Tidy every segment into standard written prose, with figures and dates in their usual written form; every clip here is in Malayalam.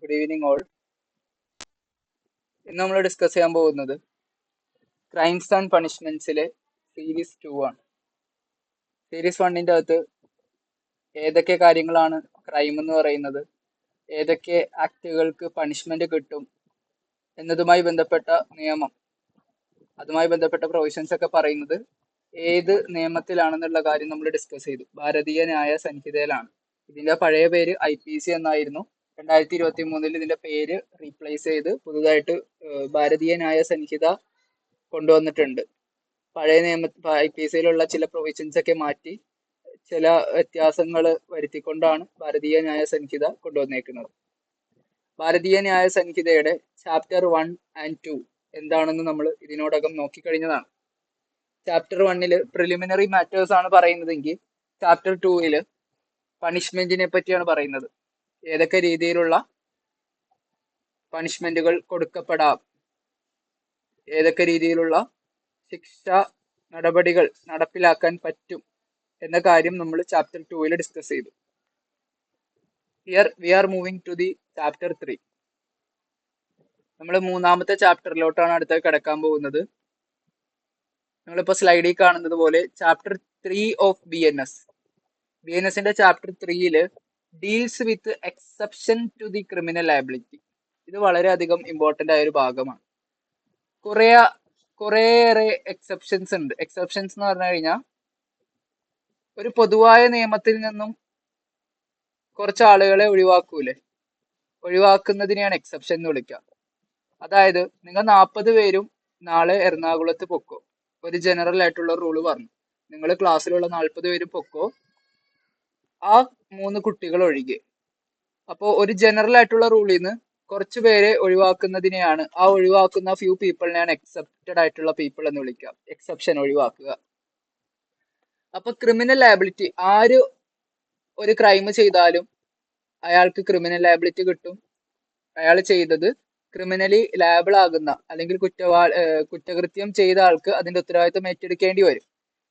Good evening all. ഇന്ന് നമ്മൾ ഡിസ്കസ് ചെയ്യാൻ പോകുന്നത് ക്രൈംസ് ആൻഡ് പണിഷ്മെന്റ്സിലെ സീരീസ് 2 ആണ്. സീരീസ് 1ന്റെ അകത്ത് ഏതൊക്കെ കാര്യങ്ങളാണ് ക്രൈം എന്ന് പറയുന്നത്, ഏതൊക്കെ ആക്ടുകൾക്ക് പണിഷ്മെന്റ് കിട്ടും എന്നതുമായി ബന്ധപ്പെട്ട നിയമം, അതുമായി ബന്ധപ്പെട്ട പ്രൊവിഷൻസ് ഒക്കെ പറയുന്നത് ഏത് നിയമത്തിലാണെന്നുള്ള കാര്യം നമ്മൾ ഡിസ്കസ് ചെയ്തു. ഭാരതീയ ന്യായ സംഹിതയിലാണ്. ഇതിന്റെ പഴയ പേര് IPC എന്നായിരുന്നു. 2023 ഇതിന്റെ പേര് റീപ്ലേസ് ചെയ്ത് പുതുതായിട്ട് ഭാരതീയ ന്യായ സംഹിത കൊണ്ടുവന്നിട്ടുണ്ട്. പഴയ IPCയിലുള്ള ചില പ്രൊവിഷൻസ് ഒക്കെ മാറ്റി ചില വ്യത്യാസങ്ങൾ വരുത്തിക്കൊണ്ടാണ് ഭാരതീയ ന്യായ സംഹിത കൊണ്ടുവന്നേക്കുന്നത്. ഭാരതീയ ന്യായ സംഹിതയുടെ ചാപ്റ്റർ 1 and 2 എന്താണെന്ന് നമ്മൾ ഇതിനോടകം നോക്കിക്കഴിഞ്ഞതാണ്. ചാപ്റ്റർ 1 പ്രിലിമിനറി മാറ്റേഴ്സ് ആണ് പറയുന്നതെങ്കിൽ ചാപ്റ്റർ 2 പണിഷ്മെന്റിനെ പറ്റിയാണ് പറയുന്നത്. ഏതൊക്കെ രീതിയിലുള്ള പണിഷ്മെന്റുകൾ കൊടുക്കപ്പെടാം, ഏതൊക്കെ രീതിയിലുള്ള ശിക്ഷാ നടപടികൾ നടപ്പിലാക്കാൻ പറ്റും എന്ന കാര്യം നമ്മൾ ചാപ്റ്റർ 2 ഡിസ്കസ് ചെയ്തു. Here we are moving to the chapter 3. നമ്മൾ മൂന്നാമത്തെ ചാപ്റ്ററിലോട്ടാണ് അടുത്ത കിടക്കാൻ പോകുന്നത്. നിങ്ങളിപ്പോൾ സ്ലൈഡിൽ കാണുന്നത് പോലെ ചാപ്റ്റർ 3 ഓഫ് BNSന്റെ chapter 3 deals with exception to the criminal liability. ഇത് വളരെയധികം ഇമ്പോർട്ടന്റ് ആയ ഒരു ഭാഗമാണ്. കുറേയേറെ എക്സെപ്ഷൻസ് ഉണ്ട്. എക്സെപ്ഷൻസ് എന്ന് പറഞ്ഞു കഴിഞ്ഞാൽ ഒരു പൊതുവായ നിയമത്തിൽ നിന്നും കുറച്ച് ആളുകളെ ഒഴിവാക്കുന്നതിനെയാണ് എക്സെപ്ഷൻ എന്ന് വിളിക്കുക. അതായത് നിങ്ങൾ 40 പേരും നാളെ എറണാകുളത്ത് പൊക്കോ, ഒരു ജനറൽ ആയിട്ടുള്ള റൂള് പറഞ്ഞു. നിങ്ങൾ ക്ലാസ്സിലുള്ള 40 പേരും പൊക്കോ, ആ 3 കുട്ടികൾ ഒഴികെ. അപ്പോൾ ഒരു ജനറൽ ആയിട്ടുള്ള റൂളിൽ നിന്ന് കുറച്ച് പേരെ ഒഴിവാക്കുന്നതിനെയാണ്, ആ ഒഴിവാക്കുന്ന ഫ്യൂ പീപ്പിളിനെയാണ് എക്സെപ്റ്റഡ് ആയിട്ടുള്ള പീപ്പിൾ എന്ന് വിളിക്കുക. എക്സെപ്ഷൻ, ഒഴിവാക്കുക. അപ്പൊ ക്രിമിനൽ ലയബിലിറ്റി, ആര് ഒരു ക്രൈം ചെയ്താലും അയാൾക്ക് ക്രിമിനൽ ലയബിലിറ്റി കിട്ടും. അയാൾ ചെയ്തത് ക്രിമിനലി ലയബിൾ ആകുന്ന അല്ലെങ്കിൽ കുറ്റകൃത്യം ചെയ്ത ആൾക്ക് അതിന്റെ ഉത്തരവാദിത്വം ഏറ്റെടുക്കേണ്ടി വരും.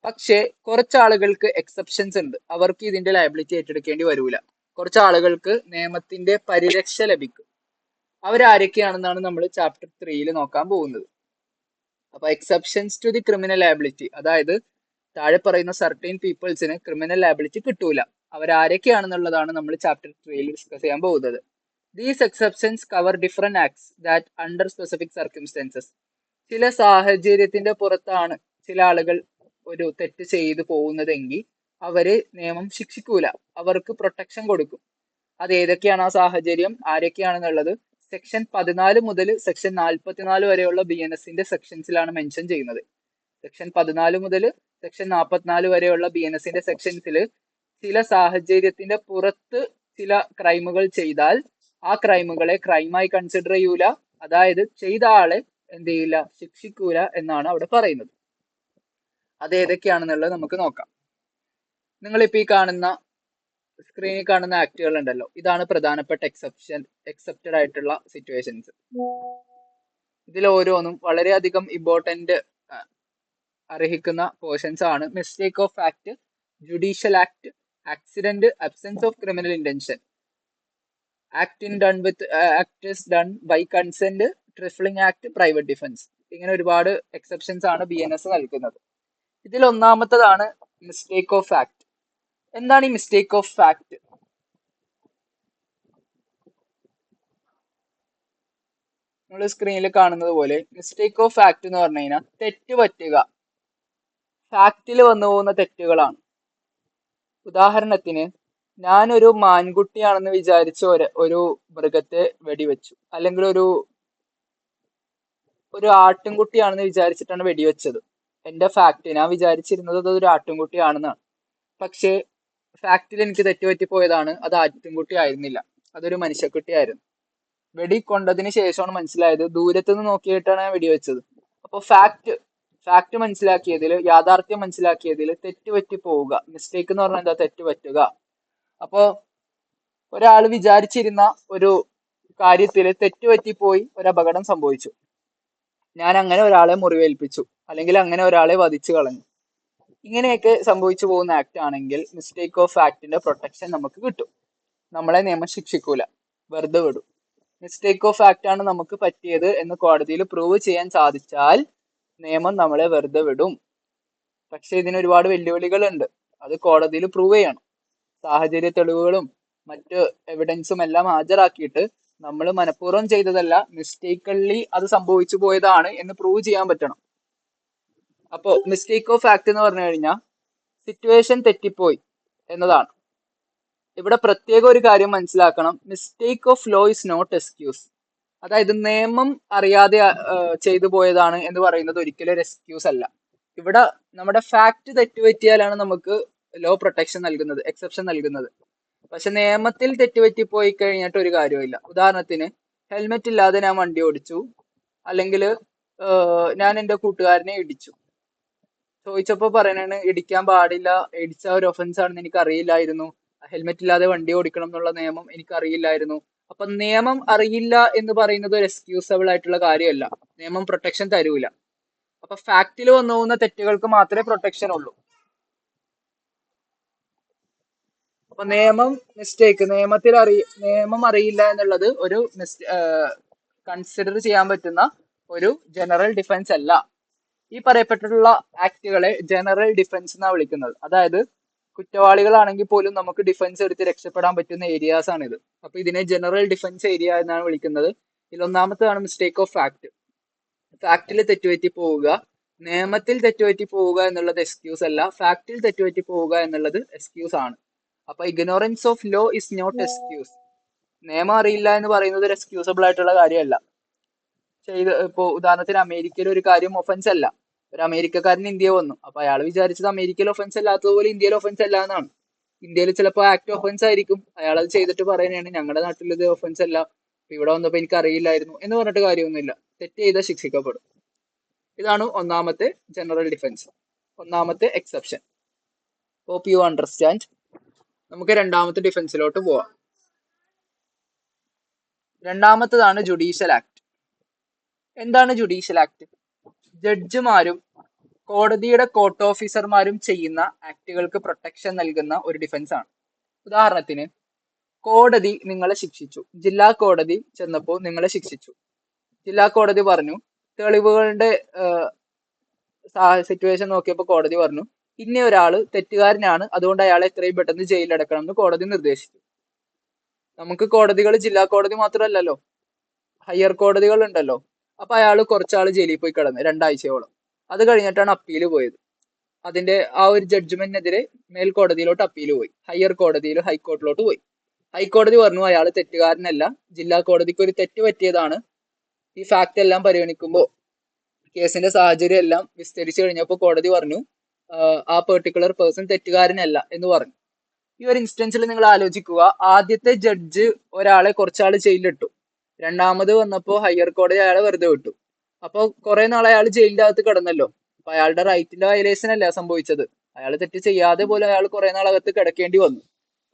പക്ഷേ കുറച്ച് ആളുകൾക്ക് എക്സെപ്ഷൻസ് ഉണ്ട്. അവർക്ക് ഇതിന്റെ ലയബിലിറ്റി ഏറ്റെടുക്കേണ്ടി വരൂല. കുറച്ച് ആളുകൾക്ക് നിയമത്തിന്റെ പരിരക്ഷ ലഭിക്കും. അവരാരൊക്കെയാണെന്നാണ് നമ്മൾ ചാപ്റ്റർ 3 നോക്കാൻ പോകുന്നത്. അപ്പൊ exceptions to the criminal liability, അതായത് താഴെ പറയുന്ന സർട്ടൈൻ പീപ്പിൾസിന് ക്രിമിനൽ ലയബിലിറ്റി കിട്ടൂല. അവരാരൊക്കെയാണെന്നുള്ളതാണ് നമ്മൾ ചാപ്റ്റർ 3 ഡിസ്കസ് ചെയ്യാൻ പോകുന്നത്. These exceptions cover different acts that under specific circumstances. ചില സാഹചര്യത്തിന്റെ പുറത്താണ് ചില ആളുകൾ ഒരു തെറ്റ് ചെയ്തു പോകുന്നതെങ്കിൽ അവരെ നിയമം ശിക്ഷിക്കൂല, അവർക്ക് പ്രൊട്ടക്ഷൻ കൊടുക്കും. അത് ഏതൊക്കെയാണ് ആ സാഹചര്യം, ആരൊക്കെയാണെന്നുള്ളത് സെക്ഷൻ 14 മുതൽ സെക്ഷൻ 44 വരെയുള്ള BNSന്റെ സെക്ഷൻസിലാണ് മെൻഷൻ ചെയ്യുന്നത്. സെക്ഷൻ 14 മുതൽ സെക്ഷൻ 44 വരെയുള്ള BNSന്റെ സെക്ഷൻസിൽ ചില സാഹചര്യത്തിന്റെ പുറത്ത് ചില ക്രൈമുകൾ ചെയ്താൽ ആ ക്രൈമുകളെ ക്രൈമായി കൺസിഡർ ചെയ്യൂല, അതായത് ചെയ്ത ആളെ എന്ത് ചെയ്യില്ല, ശിക്ഷിക്കൂല എന്നാണ് അവിടെ പറയുന്നത്. അത് ഏതൊക്കെയാണെന്നുള്ളത് നമുക്ക് നോക്കാം. നിങ്ങളിപ്പോ ഈ സ്ക്രീനിൽ കാണുന്ന ആക്ടുകൾ ഉണ്ടല്ലോ, ഇതാണ് പ്രധാനപ്പെട്ട എക്സെപ്റ്റഡ് ആയിട്ടുള്ള സിറ്റുവേഷൻസ്. ഇതിൽ ഓരോന്നും വളരെയധികം ഇമ്പോർട്ടന്റ് അർഹിക്കുന്ന പോർഷൻസ് ആണ്. Mistake of act, judicial act, accident, absence of criminal intention, act is done by consent, trifling act, private defence. ഇങ്ങനെ ഒരുപാട് എക്സെപ്ഷൻസ് ആണ് BNS നൽകുന്നത്. ഇതിൽ ഒന്നാമത്തതാണ് മിസ്റ്റേക്ക് ഓഫ് ആക്ട്. എന്താണ് ഈ മിസ്റ്റേക്ക് ഓഫ് ആക്ട്? നമ്മൾ സ്ക്രീനിൽ കാണുന്നത് പോലെ മിസ്റ്റേക്ക് ഓഫ് ആക്ട് എന്ന് പറഞ്ഞു കഴിഞ്ഞാൽ തെറ്റ് പറ്റുക, ഫാക്റ്റിൽ വന്നു പോകുന്ന തെറ്റുകളാണ്. ഉദാഹരണത്തിന്, ഞാനൊരു മാൻകുട്ടിയാണെന്ന് വിചാരിച്ച ഒരു മൃഗത്തെ വെടിവെച്ചു, അല്ലെങ്കിൽ ഒരു ആട്ടിൻകുട്ടിയാണെന്ന് വിചാരിച്ചിട്ടാണ് വെടിവെച്ചത്. എന്റെ ഫാക്ട്, ഞാൻ വിചാരിച്ചിരുന്നത് അത് ഒരു ആട്ടിൻകുട്ടിയാണെന്നാണ്. പക്ഷേ ഫാക്റ്റിൽ എനിക്ക് തെറ്റുപറ്റിപ്പോയതാണ്, അത് ആട്ടിൻകുട്ടി ആയിരുന്നില്ല, അതൊരു മനുഷ്യക്കുട്ടിയായിരുന്നു. വെടി കൊണ്ടതിന് ശേഷമാണ് മനസ്സിലായത് ദൂരത്തുനിന്ന് നോക്കിയിട്ടാണ് ഞാൻ വെടിവെച്ചത്. അപ്പോൾ ഫാക്ട് മനസ്സിലാക്കിയതിൽ, യാഥാർത്ഥ്യം മനസ്സിലാക്കിയതിൽ തെറ്റുപറ്റി പോവുക, മിസ്റ്റേക്ക് എന്ന് പറഞ്ഞാൽ എന്താ, തെറ്റുപറ്റുക. അപ്പോ ഒരാൾ വിചാരിച്ചിരുന്ന ഒരു കാര്യത്തിൽ തെറ്റുപറ്റിപ്പോയി, ഒരു അപകടം സംഭവിച്ചു. ഞാൻ അങ്ങനെ ഒരാളെ മുറിവേൽപ്പിച്ചു, അല്ലെങ്കിൽ അങ്ങനെ ഒരാളെ വധിച്ചു കളഞ്ഞു. ഇങ്ങനെയൊക്കെ സംഭവിച്ചു പോകുന്ന ആക്ട് ആണെങ്കിൽ മിസ്റ്റേക്ക് ഓഫ് ആക്ടിന്റെ പ്രൊട്ടക്ഷൻ നമുക്ക് കിട്ടും. നമ്മളെ നിയമം ശിക്ഷിക്കൂല, വെറുതെ വിടും. മിസ്റ്റേക്ക് ഓഫ് ഫാക്ട് ആണ് നമുക്ക് പറ്റിയത് എന്ന് കോടതിയിൽ പ്രൂവ് ചെയ്യാൻ സാധിച്ചാൽ നിയമം നമ്മളെ വെറുതെ വിടും. പക്ഷെ ഇതിന് ഒരുപാട് വെല്ലുവിളികളുണ്ട്. അത് കോടതിയിൽ പ്രൂവ് ചെയ്യണം. സാഹചര്യ തെളിവുകളും മറ്റ് എവിഡൻസും എല്ലാം ഹാജരാക്കിയിട്ട് നമ്മൾ മനഃപൂർവ്വം ചെയ്തതല്ല, മിസ്റ്റേക്കലി അത് സംഭവിച്ചു പോയതാണ് എന്ന് പ്രൂവ് ചെയ്യാൻ പറ്റണം. അപ്പോ മിസ്റ്റേക്ക് ഓഫ് ഫാക്ട് എന്ന് പറഞ്ഞു കഴിഞ്ഞാൽ സിറ്റുവേഷൻ തെറ്റിപ്പോയി എന്നതാണ്. ഇവിടെ പ്രത്യേക ഒരു കാര്യം മനസ്സിലാക്കണം. Mistake of law is not excuse. അതായത് നിയമം അറിയാതെ ചെയ്തു പോയതാണ് എന്ന് പറയുന്നത് ഒരിക്കലും ഒരു എക്സ്ക്യൂസ് അല്ല. ഇവിടെ നമ്മുടെ ഫാക്ട് തെറ്റുപറ്റിയാലാണ് നമുക്ക് ലോ പ്രൊട്ടക്ഷൻ നൽകുന്നത്, എക്സെപ്ഷൻ നൽകുന്നത്. പക്ഷെ നിയമത്തിൽ തെറ്റുപറ്റി പോയി കഴിഞ്ഞിട്ട് ഒരു കാര്യമില്ല. ഉദാഹരണത്തിന് ഹെൽമെറ്റ് ഇല്ലാതെ ഞാൻ വണ്ടി ഓടിച്ചു, അല്ലെങ്കിൽ ഞാൻ എൻ്റെ കൂട്ടുകാരനെ ഇടിച്ചു. ചോദിച്ചപ്പോ പറയണാണ് ഇടിക്കാൻ പാടില്ല, ഇടിച്ച ഒരു ഒഫൻസ് ആണെന്ന് എനിക്ക് അറിയില്ലായിരുന്നു, ഹെൽമെറ്റ് ഇല്ലാതെ വണ്ടി ഓടിക്കണം എന്നുള്ള നിയമം എനിക്ക് അറിയില്ലായിരുന്നു. അപ്പൊ നിയമം അറിയില്ല എന്ന് പറയുന്നത് ഒരു എക്സ്ക്യൂസബിൾ ആയിട്ടുള്ള കാര്യമല്ല. നിയമം പ്രൊട്ടക്ഷൻ തരൂല. അപ്പൊ ഫാക്റ്റിൽ വന്നു പോകുന്ന തെറ്റുകൾക്ക് മാത്രമേ പ്രൊട്ടക്ഷൻ ഉള്ളൂ. അപ്പൊ നിയമം അറിയില്ല എന്നുള്ളത് ഒരു കൺസിഡർ ചെയ്യാൻ പറ്റുന്ന ഒരു ജനറൽ ഡിഫൻസ് അല്ല. ഈ പറയപ്പെട്ടിട്ടുള്ള ആക്ടുകളെ ജനറൽ ഡിഫൻസ് എന്നാണ് വിളിക്കുന്നത്. അതായത് കുറ്റവാളികളാണെങ്കിൽ പോലും നമുക്ക് ഡിഫൻസ് എടുത്ത് രക്ഷപ്പെടാൻ പറ്റുന്ന ഏരിയാസ് ആണിത്. അപ്പൊ ഇതിനെ ജനറൽ ഡിഫൻസ് ഏരിയ എന്നാണ് വിളിക്കുന്നത്. ഇതിലൊന്നാമത്തേതാണ് മിസ്റ്റേക്ക് ഓഫ് ഫാക്ട്. ഫാക്റ്റിൽ തെറ്റുപറ്റി പോവുക, നിയമത്തിൽ തെറ്റുപറ്റി പോവുക എന്നുള്ളത് എക്സ്ക്യൂസ് അല്ല, ഫാക്റ്റിൽ തെറ്റുപറ്റി പോവുക എന്നുള്ളത് എക്സ്ക്യൂസ് ആണ്. അപ്പൊ ignorance of law is not excuse. നിയമം അറിയില്ല എന്ന് പറയുന്നത് ഒരു എക്സ്ക്യൂസബിൾ ആയിട്ടുള്ള കാര്യമല്ല. ഇപ്പോ ഉദാഹരണത്തിന് അമേരിക്കയിൽ ഒരു കാര്യം ഒഫൻസ് അല്ല. ഒരു അമേരിക്കക്കാരൻ ഇന്ത്യ വന്നു, അപ്പൊ അയാൾ വിചാരിച്ചത് അമേരിക്കയിൽ ഒഫൻസ് അല്ലാത്തതുപോലെ ഇന്ത്യയിൽ ഒഫൻസ് അല്ല എന്നാണ്. ഇന്ത്യയിൽ ചിലപ്പോൾ ആക്ട് ഒഫൻസ് ആയിരിക്കും. അയാൾ അത് ചെയ്തിട്ട് പറയുന്നതാണ് ഞങ്ങളുടെ നാട്ടിൽ ഇത് ഒഫൻസ് അല്ല, ഇവിടെ വന്നപ്പോ എനിക്ക് അറിയില്ലായിരുന്നു എന്ന് പറഞ്ഞിട്ട് കാര്യമൊന്നുമില്ല. തെറ്റ് ചെയ്താൽ ശിക്ഷിക്കപ്പെടും. ഇതാണ് ഒന്നാമത്തെ ജനറൽ ഡിഫൻസ്, ഒന്നാമത്തെ എക്സെപ്ഷൻ. Hope you understand. നമുക്ക് രണ്ടാമത്തെ ഡിഫൻസിലോട്ട് പോവാം. രണ്ടാമത്തതാണ് ജുഡീഷ്യൽ ആക്ട്. എന്താണ് ജുഡീഷ്യൽ ആക്ട്? ജഡ്ജിമാരും കോടതിയുടെ കോർട്ട് ഓഫീസർമാരും ചെയ്യുന്ന ആക്ടുകൾക്ക് പ്രൊട്ടക്ഷൻ നൽകുന്ന ഒരു ഡിഫൻസ് ആണ്. ഉദാഹരണത്തിന് കോടതി നിങ്ങളെ ശിക്ഷിച്ചു, ജില്ലാ കോടതി ചെന്നപ്പോൾ നിങ്ങളെ ശിക്ഷിച്ചു. ജില്ലാ കോടതി പറഞ്ഞു, തെളിവുകളുടെ സിറ്റുവേഷൻ നോക്കിയപ്പോൾ കോടതി പറഞ്ഞു ഇന്ന ഒരാള് തെറ്റുകാരനാണ്, അതുകൊണ്ട് അയാളെ എത്രയും പെട്ടെന്ന് ജയിലിലടക്കണം എന്ന് കോടതി നിർദ്ദേശിച്ചു. നമുക്ക് കോടതികൾ ജില്ലാ കോടതി മാത്രമല്ലല്ലോ, ഹയർ കോടതികൾ ഉണ്ടല്ലോ. അപ്പൊ അയാൾ കുറച്ചാള് ജയിലിൽ പോയി കിടന്നു 2 ആഴ്ചയോളം. അത് കഴിഞ്ഞിട്ടാണ് അപ്പീൽ പോയത്. അതിന്റെ ആ ഒരു ജഡ്ജ്മെന്റിനെതിരെ മേൽക്കോടതിയിലോട്ട് അപ്പീൽ പോയി, ഹയർ കോടതിയിൽ ഹൈക്കോർട്ടിലോട്ട് പോയി. ഹൈക്കോടതി പറഞ്ഞു അയാൾ തെറ്റുകാരനല്ല, ജില്ലാ കോടതിക്ക് ഒരു തെറ്റ് പറ്റിയതാണ്. ഈ ഫാക്ട് എല്ലാം പരിഗണിക്കുമ്പോൾ കേസിന്റെ സാഹചര്യം എല്ലാം വിസ്തരിച്ചു കഴിഞ്ഞപ്പോൾ കോടതി പറഞ്ഞു ആ പെർട്ടിക്കുലർ പേഴ്സൺ തെറ്റുകാരനല്ല എന്ന് പറഞ്ഞു. ഈ ഒരു ഇൻസ്റ്റൻസിൽ നിങ്ങൾ ആലോചിക്കുക, ആദ്യത്തെ ജഡ്ജ് ഒരാളെ കുറച്ചാൾ ജയിലിലിട്ടു, രണ്ടാമത് വന്നപ്പോൾ ഹയർ കോടതി അയാളെ വെറുതെ വിട്ടു. അപ്പൊ കുറെ നാൾ അയാൾ ജയിലിന്റെ അകത്ത് കിടന്നല്ലോ. അപ്പൊ അയാളുടെ റൈറ്റിന്റെ വയലേഷൻ അല്ല സംഭവിച്ചത്. അയാൾ തെറ്റ് ചെയ്യാതെ പോലും അയാൾ കുറെ നാളകത്ത് കിടക്കേണ്ടി വന്നു,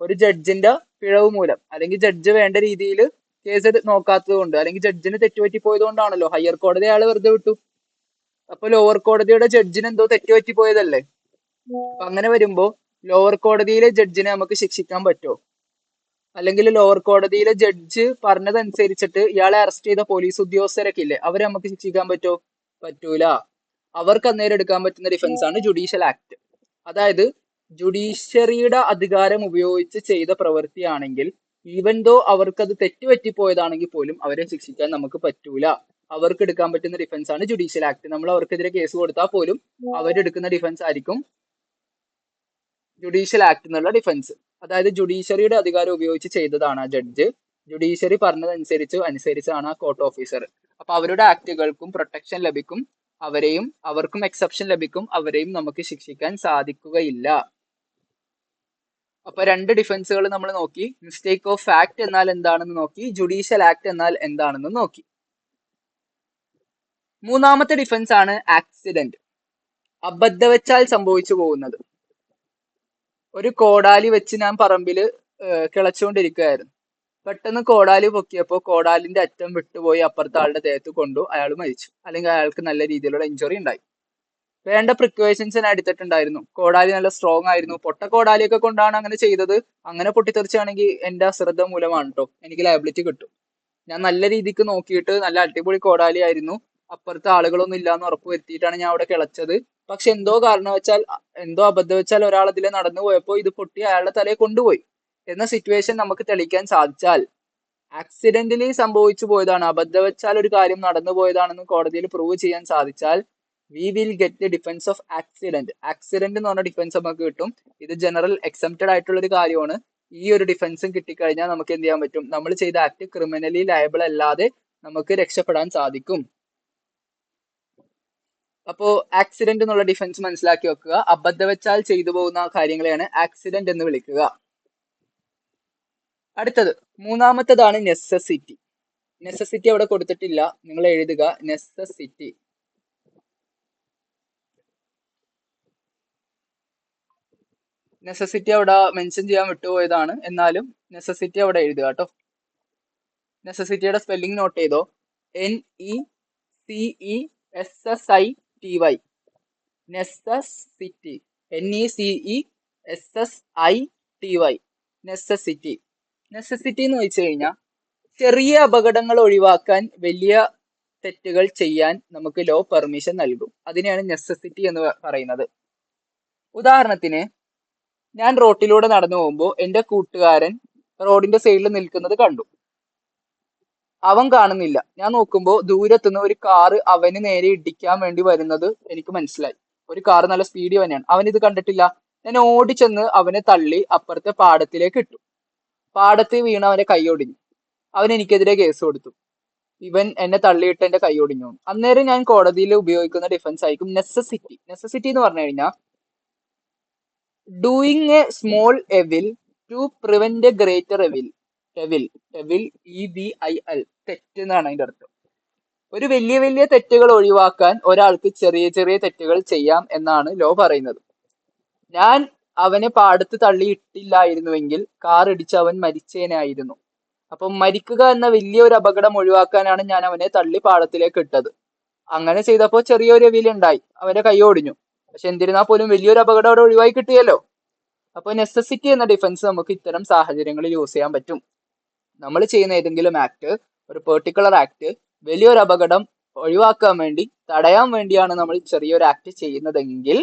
ഒരു ജഡ്ജിന്റെ പിഴവ് മൂലം. അല്ലെങ്കിൽ ജഡ്ജ് വേണ്ട രീതിയിൽ കേസ് നോക്കാത്തത് കൊണ്ട്, അല്ലെങ്കിൽ ജഡ്ജിന് തെറ്റുപറ്റി പോയത് കൊണ്ടാണല്ലോ ഹയർ കോടതി അയാളെ വെറുതെ വിട്ടു. അപ്പൊ ലോവർ കോടതിയുടെ ജഡ്ജിന് എന്തോ തെറ്റുപറ്റി പോയതല്ലേ. അപ്പൊ അങ്ങനെ വരുമ്പോ ലോവർ കോടതിയിലെ ജഡ്ജിനെ നമുക്ക് ശിക്ഷിക്കാൻ പറ്റുമോ? അല്ലെങ്കിൽ ലോവർ കോടതിയിലെ ജഡ്ജ് പറഞ്ഞതനുസരിച്ചിട്ട് ഇയാളെ അറസ്റ്റ് ചെയ്ത പോലീസ് ഉദ്യോഗസ്ഥരൊക്കെ ഇല്ലേ, അവരെ നമുക്ക് ശിക്ഷിക്കാൻ പറ്റുമോ? പറ്റൂല. അവർക്ക് അന്നേരം എടുക്കാൻ പറ്റുന്ന ഡിഫൻസ് ആണ് ജുഡീഷ്യൽ ആക്ട്. അതായത് ജുഡീഷ്യറിയുടെ അധികാരം ഉപയോഗിച്ച് ചെയ്ത പ്രവൃത്തിയാണെങ്കിൽ ഈവൻ ദോ അവർക്കത് തെറ്റുപറ്റിപ്പോയതാണെങ്കിൽ പോലും അവരെ ശിക്ഷിക്കാൻ നമുക്ക് പറ്റൂല. അവർക്ക് എടുക്കാൻ പറ്റുന്ന ഡിഫൻസ് ആണ് ജുഡീഷ്യൽ ആക്ട്. നമ്മൾ അവർക്കെതിരെ കേസ് കൊടുത്താൽ പോലും അവരെടുക്കുന്ന ഡിഫൻസ് ആയിരിക്കും ജുഡീഷ്യൽ ആക്ട് എന്നുള്ള ഡിഫൻസ്. അതായത് ജുഡീഷ്യറിയുടെ അധികാരം ഉപയോഗിച്ച് ചെയ്തതാണ് ആ ജഡ്ജ്, ജുഡീഷ്യറി അനുസരിച്ചാണ് ആ കോർട്ട് ഓഫീസർ. അപ്പൊ അവരുടെ ആക്ടുകൾക്കും പ്രൊട്ടക്ഷൻ ലഭിക്കും, അവർക്കും എക്സെപ്ഷൻ ലഭിക്കും, അവരെയും നമുക്ക് ശിക്ഷിക്കാൻ സാധിക്കുകയില്ല. അപ്പൊ 2 ഡിഫൻസുകൾ നമ്മൾ നോക്കി. മിസ്റ്റേക്ക് ഓഫ് ഫാക്ട് എന്നാൽ എന്താണെന്ന് നോക്കി, ജുഡീഷ്യൽ ആക്ട് എന്നാൽ എന്താണെന്ന് നോക്കി. മൂന്നാമത്തെ ഡിഫൻസ് ആണ് ആക്സിഡന്റ്, അബദ്ധവശാൽ സംഭവിച്ചു പോകുന്നത്. ഒരു കോടാലി വെച്ച് ഞാൻ പറമ്പിൽ കിളച്ചുകൊണ്ടിരിക്കുകയായിരുന്നു. പെട്ടെന്ന് കോടാലി പൊക്കിയപ്പോൾ കോടാലിന്റെ അറ്റം വിട്ടുപോയി അപ്പുറത്തെ ആളുടെ ദേഹത്ത് കൊണ്ടു, അയാൾ മരിച്ചു, അല്ലെങ്കിൽ അയാൾക്ക് നല്ല രീതിയിലുള്ള ഇഞ്ചുറി ഉണ്ടായി. വേണ്ട പ്രിക്കോഷൻസ് ഞാൻ എടുത്തിട്ടുണ്ടായിരുന്നു. കോടാലി നല്ല സ്ട്രോങ് ആയിരുന്നു. പൊട്ട കോടാലിയൊക്കെ കൊണ്ടാണ് അങ്ങനെ ചെയ്തത്. അങ്ങനെ പൊട്ടിത്തെറിച്ചാണെങ്കിൽ എന്റെ അശ്രദ്ധ മൂലമാണ് കേട്ടോ, എനിക്ക് ലയബിലിറ്റി കിട്ടും. ഞാൻ നല്ല രീതിക്ക് നോക്കിയിട്ട് നല്ല അടിപൊളി കോടാലി ആയിരുന്നു, അപ്പുറത്ത് ആളുകളൊന്നും ഇല്ലാന്ന് ഉറപ്പ് വരുത്തിയിട്ടാണ് ഞാൻ അവിടെ കിളച്ചത്. പക്ഷെ എന്തോ കാരണവശാൽ എന്തോ അബദ്ധവശാൽ ഒരാൾ അതിലെ നടന്നു പോയപ്പോൾ ഇത് പൊട്ടി അയാളുടെ തലയെ കൊണ്ടുപോയി എന്ന സിറ്റുവേഷൻ നമുക്ക് തെളിയിക്കാൻ സാധിച്ചാൽ, ആക്സിഡന്റലി സംഭവിച്ചു പോയതാണ്, അബദ്ധവശാൽ ഒരു കാര്യം നടന്നു പോയതാണെന്ന് കോടതിയിൽ പ്രൂവ് ചെയ്യാൻ സാധിച്ചാൽ, we will get defence of accident. Accident എന്ന് പറഞ്ഞ ഡിഫൻസ് നമുക്ക് കിട്ടും. ഇത് ജനറൽ എക്സംപ്റ്റഡ് ആയിട്ടുള്ള ഒരു കാര്യമാണ്. ഈ ഒരു ഡിഫൻസും കിട്ടിക്കഴിഞ്ഞാൽ നമുക്ക് എന്ത് ചെയ്യാൻ പറ്റും, നമ്മൾ ചെയ്ത ആക്ട് ക്രിമിനലി ലയബിൾ അല്ലാതെ നമുക്ക് രക്ഷപ്പെടാൻ സാധിക്കും. അപ്പോ ആക്സിഡന്റ് എന്നുള്ള ഡിഫൻസ് മനസ്സിലാക്കി വെക്കുക. അബദ്ധവശാൽ ചെയ്തു പോകുന്ന കാര്യങ്ങളെയാണ് ആക്സിഡന്റ് എന്ന് വിളിക്കുക. അടുത്തത് മൂന്നാമത്തേതാണ് നെസസിറ്റി. നെസസിറ്റി അവിടെ കൊടുത്തിട്ടില്ല, നിങ്ങൾ എഴുതുക നെസസിറ്റി. നെസസിറ്റി അവിടെ മെൻഷൻ ചെയ്യാൻ വിട്ടുപോയതാണ്, എന്നാലും നെസസിറ്റി അവിടെ എഴുതുക കേട്ടോ. നെസസിറ്റിയുടെ സ്പെല്ലിംഗ് നോട്ട് ചെയ്തോ. NECESSITY. Necessity. NECESSITY. Necessity. Necessity എന്ന് വെച്ച് കഴിഞ്ഞാൽ ചെറിയ അപകടങ്ങൾ ഒഴിവാക്കാൻ വലിയ തെറ്റുകൾ ചെയ്യാൻ നമുക്ക് ലോ പെർമിഷൻ നൽകും. അതിനെയാണ് നെസസിറ്റി എന്ന് പറയുന്നത്. ഉദാഹരണത്തിന്, ഞാൻ റോട്ടിലൂടെ നടന്നു പോകുമ്പോൾ എന്റെ കൂട്ടുകാരൻ റോഡിന്റെ സൈഡിൽ നിൽക്കുന്നത് കണ്ടു. അവൻ കാണുന്നില്ല. ഞാൻ നോക്കുമ്പോൾ ദൂരത്തുനിന്ന് ഒരു കാറ് അവന് നേരെ ഇടിക്കാൻ വേണ്ടി വരുന്നത് എനിക്ക് മനസ്സിലായി. ഒരു കാറ് നല്ല സ്പീഡിൽ തന്നെയാണ്. അവൻ ഇത് കണ്ടിട്ടില്ല. ഞാൻ ഓടിച്ചെന്ന് അവനെ തള്ളി അപ്പുറത്തെ പാടത്തിലേക്ക് ഇട്ടു. പാടത്ത് വീണ് അവന്റെ കൈ ഒടിഞ്ഞു. അവൻ എനിക്കെതിരെ കേസ് കൊടുത്തു. ഇവൻ എന്നെ തള്ളിയിട്ട് എന്റെ കൈ ഒടിഞ്ഞു. അന്നേരം ഞാൻ കോടതിയിൽ ഉപയോഗിക്കുന്ന ഡിഫൻസ് ആയിരിക്കും നെസസിറ്റി. നെസസിറ്റി എന്ന് പറഞ്ഞു കഴിഞ്ഞാൽ doing a small evil to prevent a greater evil. Evil EVIL, തെറ്റ് എന്നാണ് അതിന്റെ അർത്ഥം. ഒരു വലിയ വലിയ തെറ്റുകൾ ഒഴിവാക്കാൻ ഒരാൾക്ക് ചെറിയ ചെറിയ തെറ്റുകൾ ചെയ്യാം എന്നാണ് ലോ പറയുന്നത്. ഞാൻ അവനെ പാടത്ത് തള്ളിയിട്ടില്ലായിരുന്നുവെങ്കിൽ കാർ ഇടിച്ച് അവൻ മരിച്ചേനായിരുന്നു. അപ്പം മരിക്കുക എന്ന വലിയൊരു അപകടം ഒഴിവാക്കാനാണ് ഞാൻ അവനെ തള്ളി പാടത്തിലേക്ക് ഇട്ടത്. അങ്ങനെ ചെയ്തപ്പോൾ ചെറിയൊരു എവിലുണ്ടായി, അവന്റെ കൈ ഒടിഞ്ഞു. പക്ഷെ എന്നിരുന്നാൽ പോലും വലിയൊരു അപകടം അവിടെ ഒഴിവായി കിട്ടിയല്ലോ. അപ്പൊ നെസസിറ്റി എന്ന ഡിഫൻസ് നമുക്ക് ഇത്തരം സാഹചര്യങ്ങളിൽ യൂസ് ചെയ്യാൻ പറ്റും. നമ്മൾ ചെയ്യുന്ന ഏതെങ്കിലും ആക്ട്, ഒരു പെർട്ടിക്കുലർ ആക്ട് വലിയൊരു അപകടം ഒഴിവാക്കാൻ വേണ്ടി, തടയാൻ വേണ്ടിയാണ് നമ്മൾ ചെറിയൊരു ആക്ട് ചെയ്യുന്നതെങ്കിൽ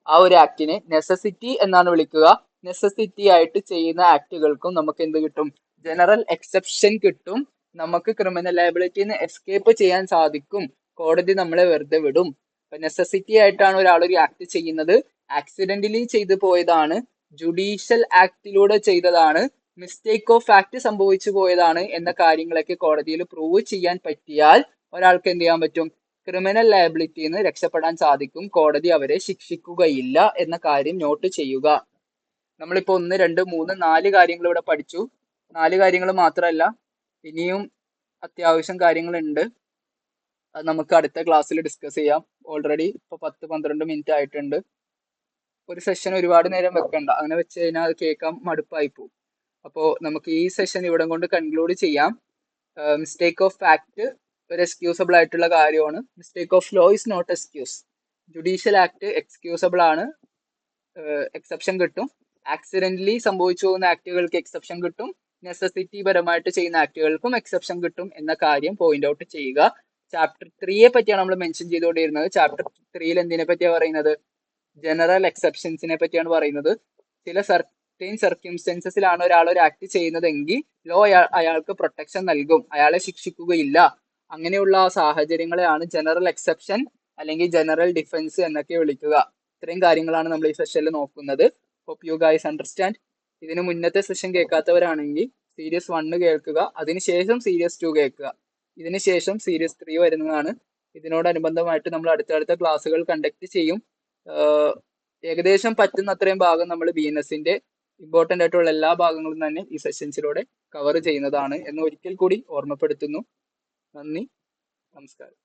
ആ ഒരു ആക്ടിനെ നെസസിറ്റി എന്നാണ് വിളിക്കുക. നെസസിറ്റി ആയിട്ട് ചെയ്യുന്ന ആക്ടുകൾക്കും നമുക്ക് എന്ത് കിട്ടും, ജനറൽ എക്സെപ്ഷൻ കിട്ടും. നമുക്ക് ക്രിമിനൽ ലയബിലിറ്റിന്ന് എസ്കേപ്പ് ചെയ്യാൻ സാധിക്കും. കോടതി നമ്മളെ വെറുതെ വിടും. നെസസിറ്റി ആയിട്ടാണ് ഒരാൾ ഒരു ആക്ട് ചെയ്യുന്നത്, ആക്സിഡന്റലി ചെയ്തു പോയതാണ്, ജുഡീഷ്യൽ ആക്ടിലൂടെ ചെയ്തതാണ്, മിസ്റ്റേക്ക് ഓഫ് ആക്ട് സംഭവിച്ചു പോയതാണ് എന്ന കാര്യങ്ങളൊക്കെ കോടതിയിൽ പ്രൂവ് ചെയ്യാൻ പറ്റിയാൽ ഒരാൾക്ക് എന്ത് ചെയ്യാൻ പറ്റും, ക്രിമിനൽ ലയബിലിറ്റിയിൽ നിന്ന് രക്ഷപ്പെടാൻ സാധിക്കും. കോടതി അവരെ ശിക്ഷിക്കുകയില്ല എന്ന കാര്യം നോട്ട് ചെയ്യുക. നമ്മളിപ്പോ 1, 2, 3, 4 കാര്യങ്ങൾ ഇവിടെ പഠിച്ചു. 4 കാര്യങ്ങൾ മാത്രമല്ല, ഇനിയും അത്യാവശ്യം കാര്യങ്ങളുണ്ട്. അത് നമുക്ക് അടുത്ത ക്ലാസ്സിൽ ഡിസ്കസ് ചെയ്യാം. ഓൾറെഡി ഇപ്പൊ 10-12 മിനിറ്റ് ആയിട്ടുണ്ട്. ഒരു സെഷൻ ഒരുപാട് നേരം വെക്കണ്ട, അങ്ങനെ വെച്ച് കഴിഞ്ഞാൽ അത് കേൾക്കാൻ മടുപ്പായി പോകും. അപ്പോൾ നമുക്ക് ഈ സെഷൻ ഇവിടെ കൊണ്ട് കൺക്ലൂഡ് ചെയ്യാം. മിസ്റ്റേക്ക് ഓഫ് ഫാക്ട് ഒരു എക്സ്ക്യൂസബിൾ ആയിട്ടുള്ള കാര്യമാണ്. Mistake of law is not excuse. Judicial act excusable ആണ്, എക്സെപ്ഷൻ കിട്ടും. ആക്സിഡന്റലി സംഭവിച്ചു പോകുന്ന ആക്ടുകൾക്ക് എക്സെപ്ഷൻ കിട്ടും. നെസസിറ്റി പരമായിട്ട് ചെയ്യുന്ന ആക്ടുകൾക്കും എക്സെപ്ഷൻ കിട്ടും എന്ന കാര്യം പോയിന്റ് ഔട്ട് ചെയ്യുക. ചാപ്റ്റർ 3യെ പറ്റിയാണ് നമ്മൾ മെൻഷൻ ചെയ്തുകൊണ്ടിരുന്നത്. ചാപ്റ്റർ 3യിൽ എന്തിനെ പറ്റിയാണ് പറയുന്നത്, ജനറൽ എക്സെപ്ഷൻസിനെ പറ്റിയാണ് പറയുന്നത്. ചില സർട്ടൈൻ സർക്യൂംസ്റ്റൻസസിലാണ് ഒരാൾ ഒരു ആക്ട് ചെയ്യുന്നതെങ്കിൽ ലോ അയാൾക്ക് പ്രൊട്ടക്ഷൻ നൽകും, അയാളെ ശിക്ഷിക്കുകയില്ല. അങ്ങനെയുള്ള സാഹചര്യങ്ങളെയാണ് ജനറൽ എക്സെപ്ഷൻ അല്ലെങ്കിൽ ജനറൽ ഡിഫൻസ് എന്നൊക്കെ വിളിക്കുക. ഇത്രയും കാര്യങ്ങളാണ് നമ്മൾ ഈ സെഷനിൽ നോക്കുന്നത്. Hope you guys understand. ഇതിന് മുന്നത്തെ സെഷൻ കേൾക്കാത്തവരാണെങ്കിൽ സീരീസ് 1 കേൾക്കുക, അതിനുശേഷം സീരീസ് 2 കേൾക്കുക, ഇതിനുശേഷം സീരീസ് 3 വരുന്നതാണ്. ഇതിനോടനുബന്ധമായിട്ട് നമ്മൾ അടുത്തടുത്ത ക്ലാസ്സുകൾ കണ്ടക്ട് ചെയ്യും. ഏകദേശം പറ്റുന്ന അത്രയും ഭാഗം നമ്മൾ BNSന്റെ ഇമ്പോർട്ടൻ്റ് ആയിട്ടുള്ള എല്ലാ ഭാഗങ്ങളും തന്നെ ഈ സെഷൻസിലൂടെ കവർ ചെയ്യുന്നതാണ് എന്ന് ഒരിക്കൽ കൂടി ഓർമ്മപ്പെടുത്തുന്നു. നന്ദി, നമസ്കാരം.